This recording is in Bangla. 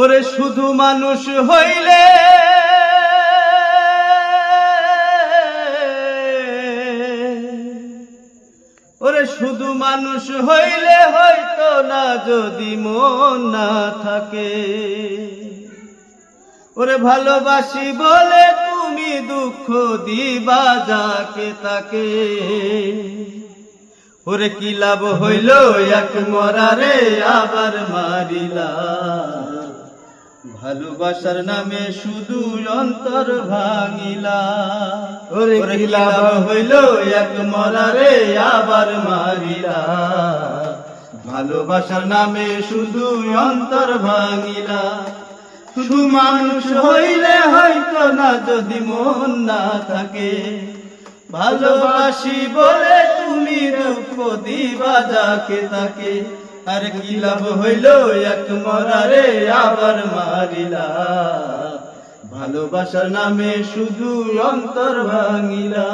ওরে শুধু মানুষ হইলে ওরে শুধু মানুষ হইলে হয়তো না যদি মন না থাকে। ওরে ভালোবাসি বলে তুমি দুঃখ দিবা যাকে তাকে। ওরে কি লাভ হইল এক মরারে আবার মারিলা। ভালোবাসার নামে শুধু অন্তর ভাঙিলা। ওরে কি লাভ হইল এক মরারে আবার মারিলা। ভালোবাসার নামে শুধু অন্তর ভাঙিলা। শুধু মানুষ হইলে হয়তো না যদি মন না থাকে। ভালোবাসি বলে তুমি দুঃখ দিবা যাকে তাকে। আর কি লাভ হইল এক মরারে আবার মারিলা। ভালোবাসার নামে শুধু অন্তর ভাঙিলা।